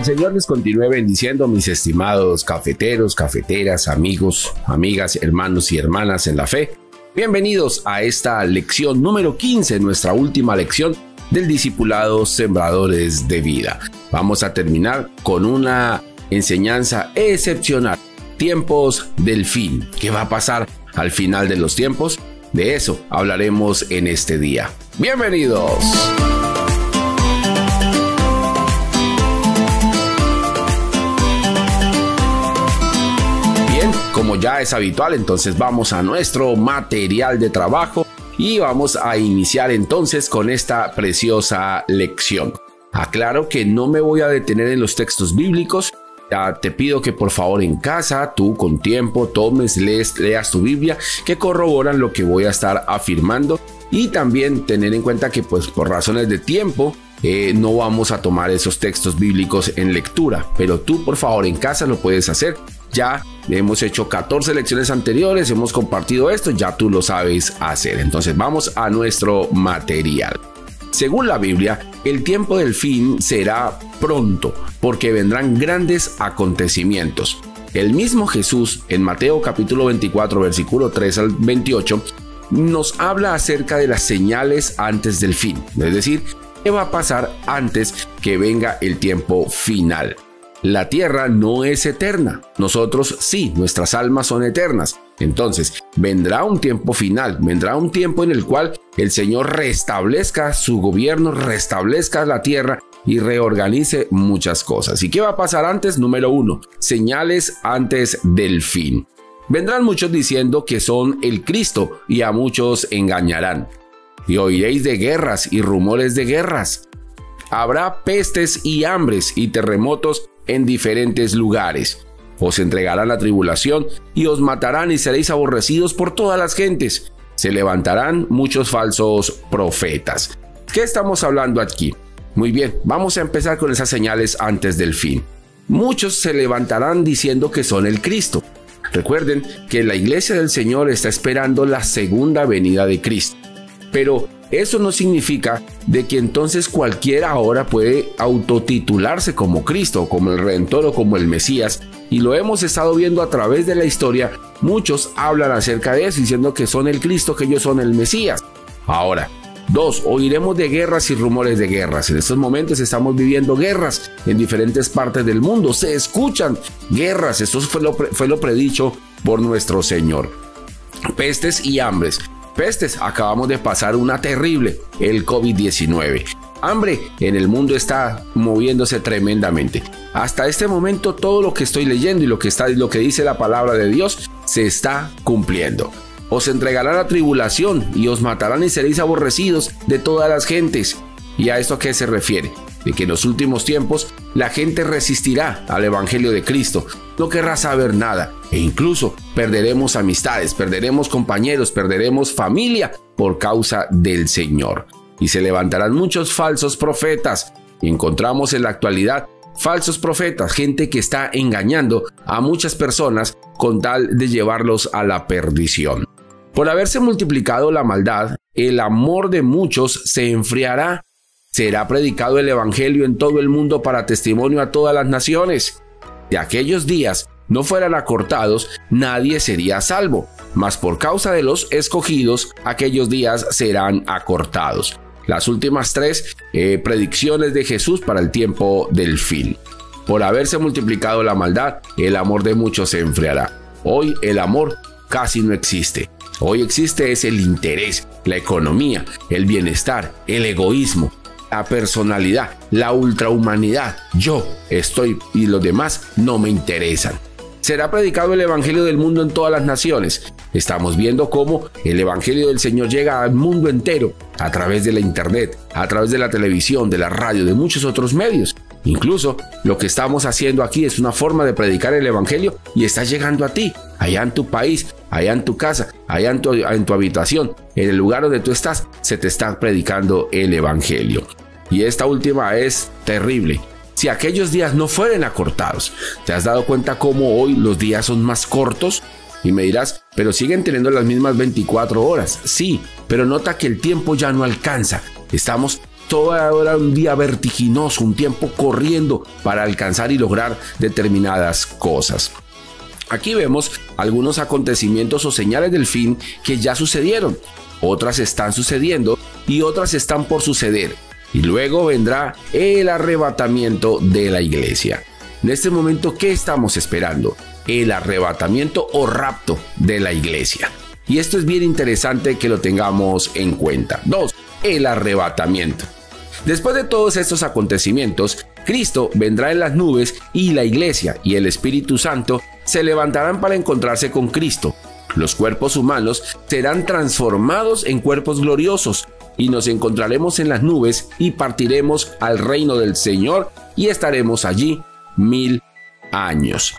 Señor les continúe bendiciendo, mis estimados cafeteros, cafeteras, amigos, amigas, hermanos y hermanas en la fe. Bienvenidos a esta lección número 15, nuestra última lección del discipulado Sembradores de Vida. Vamos a terminar con una enseñanza excepcional. Tiempos del fin. ¿Qué va a pasar al final de los tiempos? De eso hablaremos en este día. ¡Bienvenidos! Como ya es habitual, entonces vamos a nuestro material de trabajo y vamos a iniciar entonces con esta preciosa lección. Aclaro que no me voy a detener en los textos bíblicos. Ya te pido que por favor en casa, tú con tiempo, tomes, leas tu Biblia, que corroboran lo que voy a estar afirmando, y también tener en cuenta que pues por razones de tiempo no vamos a tomar esos textos bíblicos en lectura, pero tú por favor en casa lo puedes hacer. Ya hemos hecho 14 lecciones anteriores, hemos compartido esto, ya tú lo sabes hacer. Entonces vamos a nuestro material. Según la Biblia, el tiempo del fin será pronto, porque vendrán grandes acontecimientos. El mismo Jesús, en Mateo capítulo 24, versículo 3 al 28, nos habla acerca de las señales antes del fin. Es decir, ¿qué va a pasar antes que venga el tiempo final? La tierra no es eterna. Nosotros sí, nuestras almas son eternas. Entonces, vendrá un tiempo final, vendrá un tiempo en el cual el Señor restablezca su gobierno, restablezca la tierra y reorganice muchas cosas. ¿Y qué va a pasar antes? Número 1, señales antes del fin. Vendrán muchos diciendo que son el Cristo y a muchos engañarán. Y oiréis de guerras y rumores de guerras. Habrá pestes y hambres y terremotos en diferentes lugares. Os entregarán la tribulación y os matarán y seréis aborrecidos por todas las gentes. Se levantarán muchos falsos profetas. ¿Qué estamos hablando aquí? Muy bien, vamos a empezar con esas señales antes del fin. Muchos se levantarán diciendo que son el Cristo. Recuerden que la iglesia del Señor está esperando la segunda venida de Cristo. Pero eso no significa de que entonces cualquiera ahora puede autotitularse como Cristo, como el Redentor o como el Mesías, y lo hemos estado viendo a través de la historia. Muchos hablan acerca de eso diciendo que son el Cristo, que ellos son el Mesías. Ahora, 2, oiremos de guerras y rumores de guerras. En estos momentos estamos viviendo guerras en diferentes partes del mundo. Se escuchan guerras. Esto fue lo predicho por nuestro Señor. Pestes y hambres. Pestes, acabamos de pasar una terrible, el COVID-19. Hambre en el mundo está moviéndose tremendamente. Hasta este momento todo lo que estoy leyendo y lo que dice la palabra de Dios se está cumpliendo. Os entregará la tribulación y os matarán y seréis aborrecidos de todas las gentes. ¿Y a esto a qué se refiere? De que en los últimos tiempos la gente resistirá al evangelio de Cristo, no querrá saber nada e incluso perderemos amistades, perderemos compañeros, perderemos familia por causa del Señor. Y se levantarán muchos falsos profetas. Y encontramos en la actualidad falsos profetas, gente que está engañando a muchas personas con tal de llevarlos a la perdición. Por haberse multiplicado la maldad, el amor de muchos se enfriará. Será predicado el evangelio en todo el mundo para testimonio a todas las naciones. Si aquellos días no fueran acortados, nadie sería salvo, mas por causa de los escogidos, aquellos días serán acortados. Las últimas 3 predicciones de Jesús para el tiempo del fin. Por haberse multiplicado la maldad, el amor de muchos se enfriará. Hoy el amor casi no existe. Hoy existe es el interés, la economía, el bienestar, el egoísmo, la personalidad, la ultrahumanidad. Yo estoy y los demás no me interesan. Será predicado el evangelio del mundo en todas las naciones. Estamos viendo cómo el evangelio del Señor llega al mundo entero a través de la internet, a través de la televisión, de la radio, de muchos otros medios. Incluso lo que estamos haciendo aquí es una forma de predicar el evangelio y está llegando a ti, allá en tu país, allá en tu casa, allá en tu habitación, en el lugar donde tú estás, se te está predicando el evangelio. Y esta última es terrible. Si aquellos días no fueran acortados, ¿te has dado cuenta cómo hoy los días son más cortos? Y me dirás, pero siguen teniendo las mismas 24 horas. Sí, pero nota que el tiempo ya no alcanza. Estamos Todo era un día vertiginoso, un tiempo corriendo para alcanzar y lograr determinadas cosas. Aquí vemos algunos acontecimientos o señales del fin que ya sucedieron, otras están sucediendo y otras están por suceder. Y luego vendrá el arrebatamiento de la iglesia. En este momento, ¿qué estamos esperando? El arrebatamiento o rapto de la iglesia. Y esto es bien interesante que lo tengamos en cuenta. 2. El arrebatamiento. Después de todos estos acontecimientos, Cristo vendrá en las nubes y la iglesia y el Espíritu Santo se levantarán para encontrarse con Cristo. Los cuerpos humanos serán transformados en cuerpos gloriosos y nos encontraremos en las nubes y partiremos al reino del Señor y estaremos allí 1000 años.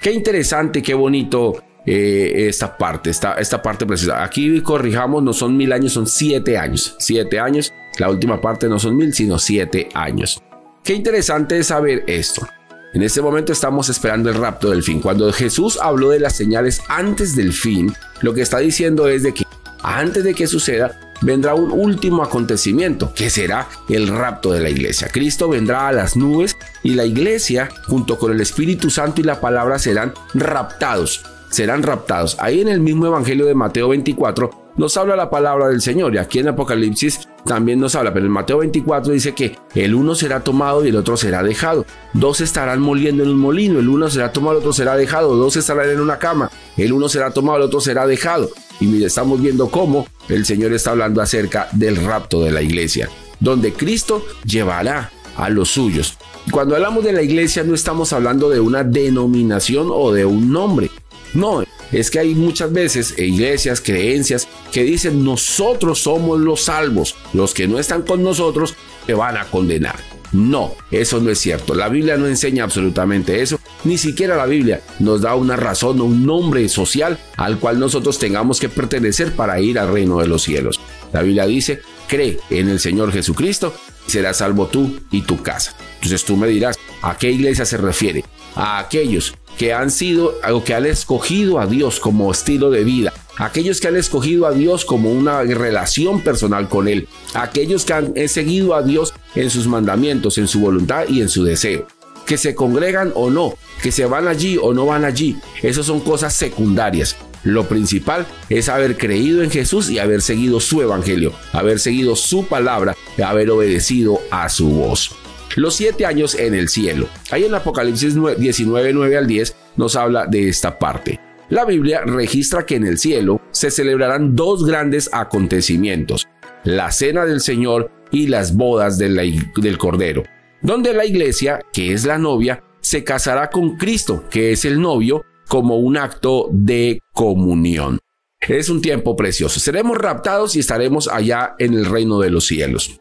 Qué interesante, qué bonito esta parte precisa. Aquí corrijamos, no son 1000 años, son 7 años. 7 años. La última parte no son 1000, sino 7 años. Qué interesante es saber esto. En este momento estamos esperando el rapto del fin. Cuando Jesús habló de las señales antes del fin, lo que está diciendo es de que antes de que suceda, vendrá un último acontecimiento, que será el rapto de la iglesia. Cristo vendrá a las nubes y la iglesia, junto con el Espíritu Santo y la palabra, serán raptados. Serán raptados. Ahí en el mismo Evangelio de Mateo 24 nos habla la palabra del Señor, y aquí en Apocalipsis también nos habla, pero en Mateo 24 dice que el uno será tomado y el otro será dejado. 2 estarán moliendo en un molino, el uno será tomado, el otro será dejado. 2 estarán en una cama, el uno será tomado, el otro será dejado. Y mire, estamos viendo cómo el Señor está hablando acerca del rapto de la iglesia, donde Cristo llevará a los suyos. Cuando hablamos de la iglesia no estamos hablando de una denominación o de un nombre. No, es que hay muchas veces iglesias, creencias que dicen nosotros somos los salvos, los que no están con nosotros te van a condenar. No, eso no es cierto. La Biblia no enseña absolutamente eso. Ni siquiera la Biblia nos da una razón o un nombre social al cual nosotros tengamos que pertenecer para ir al reino de los cielos. La Biblia dice, cree en el Señor Jesucristo y serás salvo tú y tu casa. Entonces tú me dirás, ¿a qué iglesia se refiere? A aquellos que han sido o que han escogido a Dios como estilo de vida, aquellos que han escogido a Dios como una relación personal con Él, aquellos que han seguido a Dios en sus mandamientos, en su voluntad y en su deseo. Que se congregan o no, que se van allí o no van allí, esas son cosas secundarias. Lo principal es haber creído en Jesús y haber seguido su evangelio, haber seguido su palabra y haber obedecido a su voz. Los 7 años en el cielo. Ahí en Apocalipsis 19, 9 al 10 nos habla de esta parte. La Biblia registra que en el cielo se celebrarán 2 grandes acontecimientos: la cena del Señor y las bodas del Cordero, donde la iglesia, que es la novia, se casará con Cristo, que es el novio, como un acto de comunión. Es un tiempo precioso. Seremos raptados y estaremos allá en el reino de los cielos.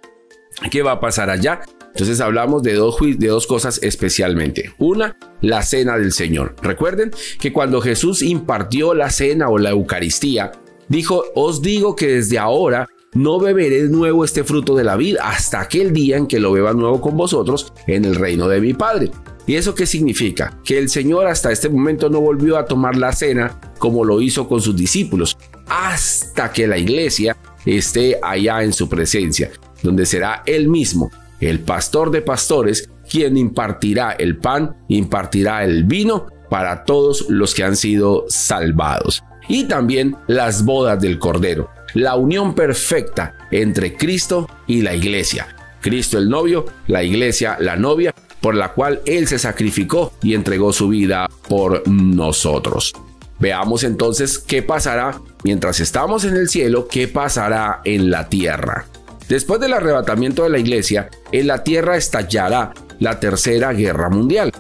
¿Qué va a pasar allá? Entonces hablamos de dos cosas especialmente. Una, la cena del Señor. Recuerden que cuando Jesús impartió la cena o la Eucaristía, dijo, os digo que desde ahora no beberé de nuevo este fruto de la vid hasta aquel día en que lo beba nuevo con vosotros en el reino de mi Padre. ¿Y eso qué significa? Que el Señor hasta este momento no volvió a tomar la cena como lo hizo con sus discípulos, hasta que la iglesia esté allá en su presencia, donde será Él mismo, el pastor de pastores, quien impartirá el pan, impartirá el vino para todos los que han sido salvados. Y también las bodas del Cordero, la unión perfecta entre Cristo y la iglesia. Cristo el novio, la iglesia la novia, por la cual Él se sacrificó y entregó su vida por nosotros. Veamos entonces qué pasará mientras estamos en el cielo, qué pasará en la tierra. Después del arrebatamiento de la iglesia, en la tierra estallará la tercera guerra mundial.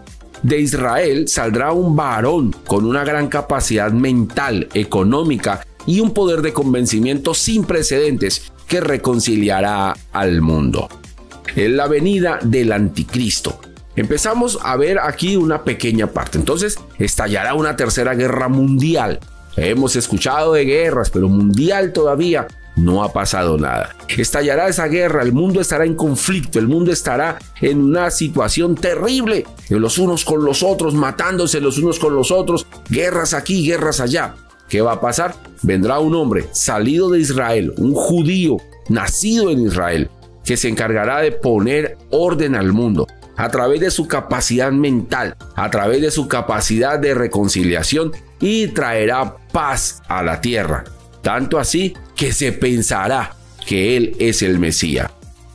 De Israel saldrá un varón con una gran capacidad mental, económica y un poder de convencimiento sin precedentes que reconciliará al mundo. Es la venida del anticristo. Empezamos a ver aquí una pequeña parte. Entonces, estallará una tercera guerra mundial. Hemos escuchado de guerras, pero mundial todavía no ha pasado nada. Estallará esa guerra, el mundo estará en conflicto, el mundo estará en una situación terrible, de los unos con los otros, matándose los unos con los otros, guerras aquí, guerras allá. ¿Qué va a pasar? Vendrá un hombre salido de Israel, un judío, nacido en Israel, que se encargará de poner orden al mundo a través de su capacidad mental, a través de su capacidad de reconciliación, y traerá paz a la tierra. Tanto así que se pensará que Él es el Mesías.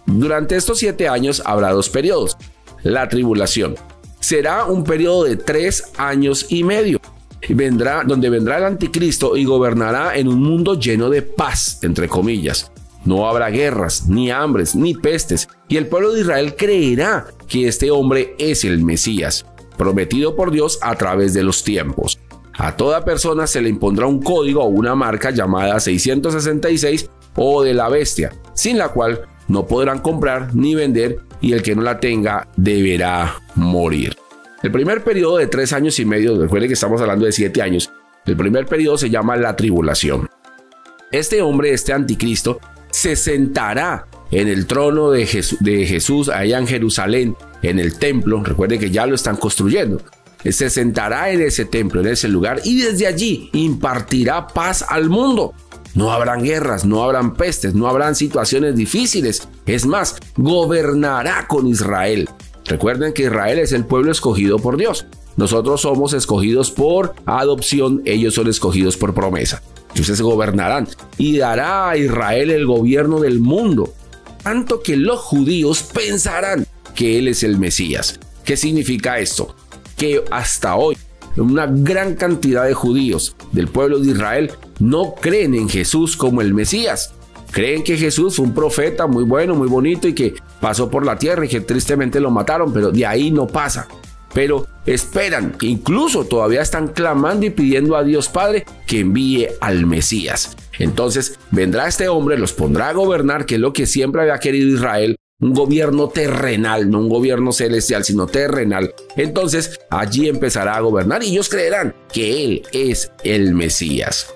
Durante estos 7 años habrá 2 periodos. La tribulación será un periodo de 3 años y medio. Donde vendrá el anticristo y gobernará en un mundo lleno de paz, entre comillas. No habrá guerras, ni hambres, ni pestes, y el pueblo de Israel creerá que este hombre es el Mesías, prometido por Dios a través de los tiempos. A toda persona se le impondrá un código o una marca llamada 666 o de la bestia, sin la cual no podrán comprar ni vender, y el que no la tenga deberá morir. El primer periodo de 3 años y medio, recuerden que estamos hablando de 7 años, el primer periodo se llama la tribulación. Este hombre, este anticristo, se sentará en el trono de Jesús allá en Jerusalén, en el templo. Recuerden que ya lo están construyendo. Se sentará en ese templo, en ese lugar, y desde allí impartirá paz al mundo. No habrán guerras, no habrán pestes, no habrán situaciones difíciles. Es más, gobernará con Israel. Recuerden que Israel es el pueblo escogido por Dios. Nosotros somos escogidos por adopción, ellos son escogidos por promesa. Entonces gobernarán y dará a Israel el gobierno del mundo, tanto que los judíos pensarán que Él es el Mesías. ¿Qué significa esto? Que hasta hoy una gran cantidad de judíos del pueblo de Israel no creen en Jesús como el Mesías. Creen que Jesús fue un profeta muy bueno, muy bonito, y que pasó por la tierra y que tristemente lo mataron, pero de ahí no pasa. Pero esperan, incluso todavía están clamando y pidiendo a Dios Padre que envíe al Mesías. Entonces vendrá este hombre, los pondrá a gobernar, que es lo que siempre había querido Israel, un gobierno terrenal, no un gobierno celestial, sino terrenal. Entonces allí empezará a gobernar y ellos creerán que Él es el Mesías.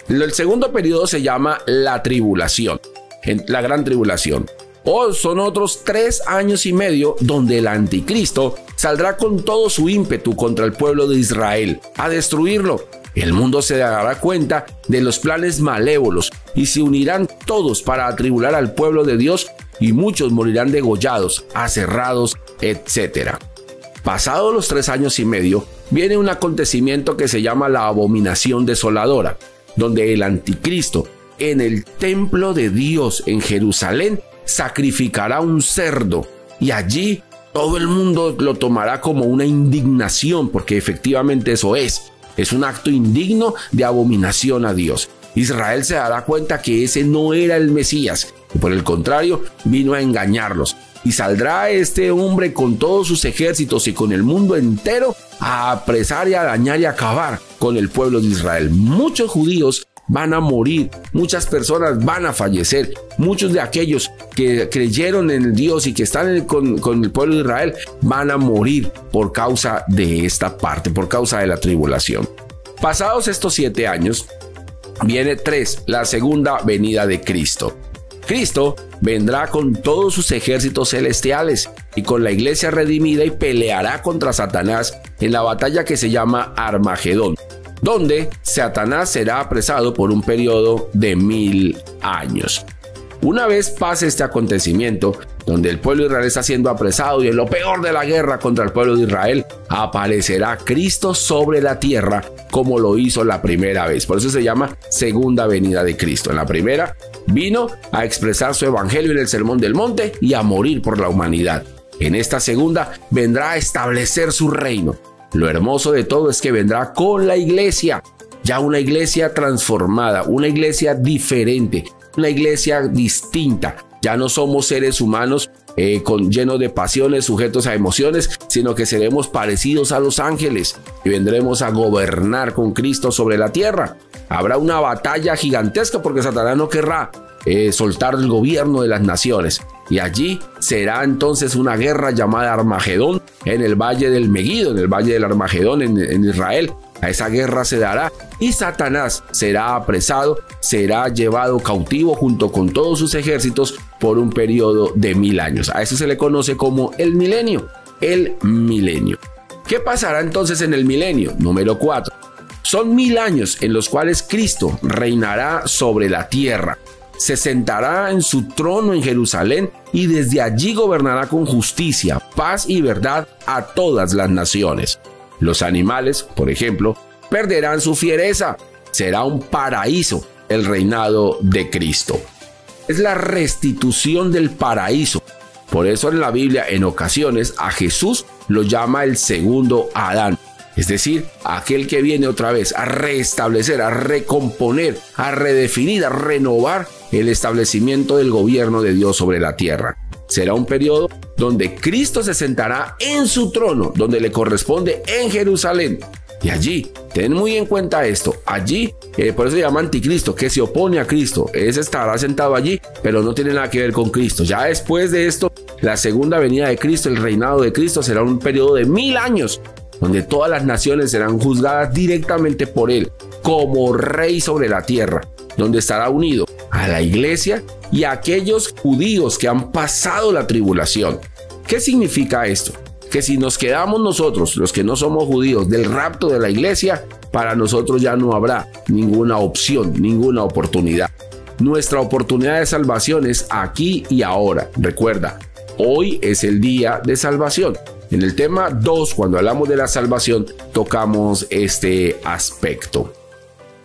El segundo periodo se llama la tribulación, la gran tribulación. Son otros 3 años y medio donde el anticristo saldrá con todo su ímpetu contra el pueblo de Israel, a destruirlo. El mundo se dará cuenta de los planes malévolos y se unirán todos para atribular al pueblo de Dios, y muchos morirán degollados, aserrados, etc. Pasados los 3 años y medio, viene un acontecimiento que se llama la abominación desoladora, donde el anticristo en el templo de Dios en Jerusalén sacrificará un cerdo, y allí todo el mundo lo tomará como una indignación, porque efectivamente eso es un acto indigno de abominación a Dios. Israel se dará cuenta que ese no era el Mesías, y por el contrario vino a engañarlos, y saldrá este hombre con todos sus ejércitos y con el mundo entero a apresar y a dañar y a acabar con el pueblo de Israel. Muchos judíos van a morir, muchas personas van a fallecer, muchos de aquellos que creyeron en Dios y que están con el pueblo de Israel van a morir por causa de esta parte, por causa de la tribulación. Pasados estos 7 años, viene 3, la segunda venida de Cristo. Cristo vendrá con todos sus ejércitos celestiales y con la iglesia redimida, y peleará contra Satanás en la batalla que se llama Armagedón, donde Satanás será apresado por un periodo de 1000 años. Una vez pase este acontecimiento, donde el pueblo de Israel está siendo apresado y en lo peor de la guerra contra el pueblo de Israel, aparecerá Cristo sobre la tierra como lo hizo la primera vez. Por eso se llama segunda venida de Cristo. En la primera vino a expresar su evangelio en el Sermón del Monte y a morir por la humanidad. En esta segunda vendrá a establecer su reino. Lo hermoso de todo es que vendrá con la iglesia, ya una iglesia transformada, una iglesia diferente, una iglesia distinta. Ya no somos seres humanos llenos de pasiones, sujetos a emociones, sino que seremos parecidos a los ángeles y vendremos a gobernar con Cristo sobre la tierra. Habrá una batalla gigantesca porque Satanás no querrá soltar el gobierno de las naciones, y allí será entonces una guerra llamada Armagedón en el valle del Megido, en el valle del Armagedón en Israel. A esa guerra se dará y Satanás será apresado, será llevado cautivo junto con todos sus ejércitos por un periodo de 1000 años. A eso se le conoce como el milenio, el milenio. ¿Qué pasará entonces en el milenio? Número 4. Son 1000 años en los cuales Cristo reinará sobre la tierra. se sentará en su trono en Jerusalén y desde allí gobernará con justicia, paz y verdad a todas las naciones. Los animales, por ejemplo, perderán su fiereza. Será un paraíso el reinado de Cristo. Es la restitución del paraíso. Por eso en la Biblia en ocasiones a Jesús lo llama el segundo Adán. Es decir, aquel que viene otra vez a restablecer, a recomponer, a redefinir, a renovar el establecimiento del gobierno de Dios sobre la tierra. Será un periodo donde Cristo se sentará en su trono, donde le corresponde en Jerusalén. Y allí, ten muy en cuenta esto, allí, por eso se llama anticristo, que se opone a Cristo. Ese estará sentado allí, pero no tiene nada que ver con Cristo. Ya después de esto, la segunda venida de Cristo, el reinado de Cristo, será un periodo de 1000 años, donde todas las naciones serán juzgadas directamente por él, como rey sobre la tierra, donde estará unido a la iglesia y a aquellos judíos que han pasado la tribulación. ¿Qué significa esto? Que si nos quedamos nosotros, los que no somos judíos, del rapto de la iglesia, para nosotros ya no habrá ninguna opción, ninguna oportunidad. Nuestra oportunidad de salvación es aquí y ahora. Recuerda, hoy es el día de salvación. En el tema 2, cuando hablamos de la salvación, tocamos este aspecto.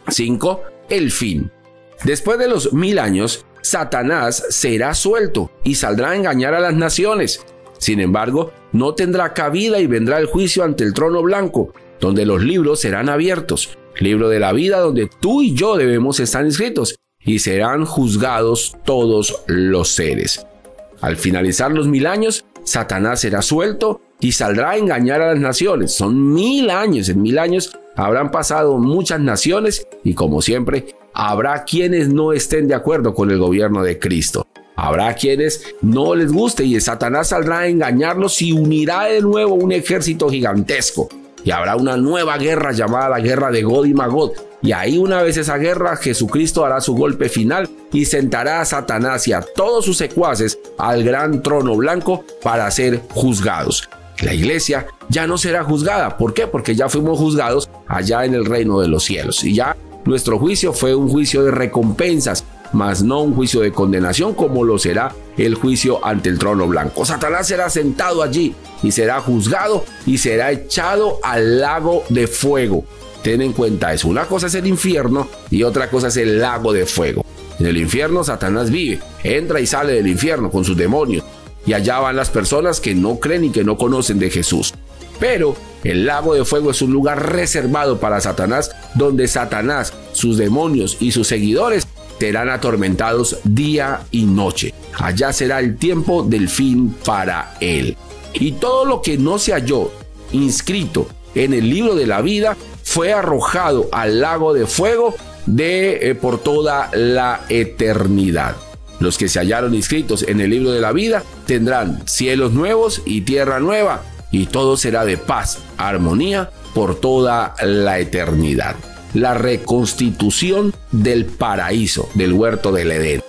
5. El fin. Después de los 1000 años, Satanás será suelto y saldrá a engañar a las naciones. Sin embargo, no tendrá cabida y vendrá el juicio ante el trono blanco, donde los libros serán abiertos. Libro de la vida donde tú y yo debemos estar inscritos y serán juzgados todos los seres. Al finalizar los 1000 años, Satanás será suelto y saldrá a engañar a las naciones. Son 1000 años. En 1000 años habrán pasado muchas naciones y, como siempre, habrá quienes no estén de acuerdo con el gobierno de Cristo. Habrá quienes no les guste y Satanás saldrá a engañarlos y unirá de nuevo un ejército gigantesco. Y habrá una nueva guerra llamada la guerra de Gog y Magog. Y ahí, una vez esa guerra, Jesucristo hará su golpe final y sentará a Satanás y a todos sus secuaces al gran trono blanco para ser juzgados. La iglesia ya no será juzgada. ¿Por qué? Porque ya fuimos juzgados allá en el reino de los cielos. Y ya nuestro juicio fue un juicio de recompensas, mas no un juicio de condenación como lo será el juicio ante el trono blanco. Satanás será sentado allí y será juzgado y será echado al lago de fuego. Ten en cuenta eso. Una cosa es el infierno y otra cosa es el lago de fuego. En el infierno Satanás vive, entra y sale del infierno con sus demonios. Y allá van las personas que no creen y que no conocen de Jesús. Pero el lago de fuego es un lugar reservado para Satanás, donde Satanás, sus demonios y sus seguidores serán atormentados día y noche. Allá será el tiempo del fin para él. Y todo lo que no se halló inscrito en el libro de la vida fue arrojado al lago de fuego por toda la eternidad. Los que se hallaron inscritos en el libro de la vida tendrán cielos nuevos y tierra nueva, y todo será de paz, armonía por toda la eternidad. La reconstitución del paraíso, del huerto del Edén.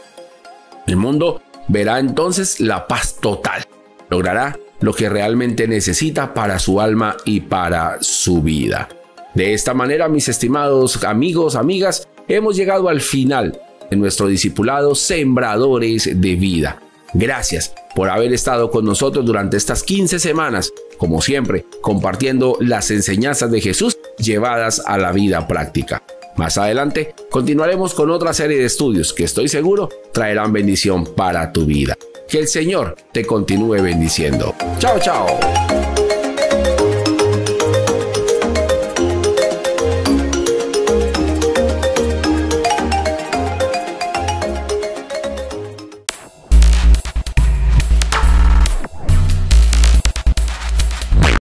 El mundo verá entonces la paz total. Logrará lo que realmente necesita para su alma y para su vida. De esta manera, mis estimados amigos, amigas, hemos llegado al final de nuestro discipulado Sembradores de Vida. Gracias por haber estado con nosotros durante estas 15 semanas, como siempre, compartiendo las enseñanzas de Jesús llevadas a la vida práctica. Más adelante continuaremos con otra serie de estudios que estoy seguro traerán bendición para tu vida. Que el Señor te continúe bendiciendo. Chao, chao.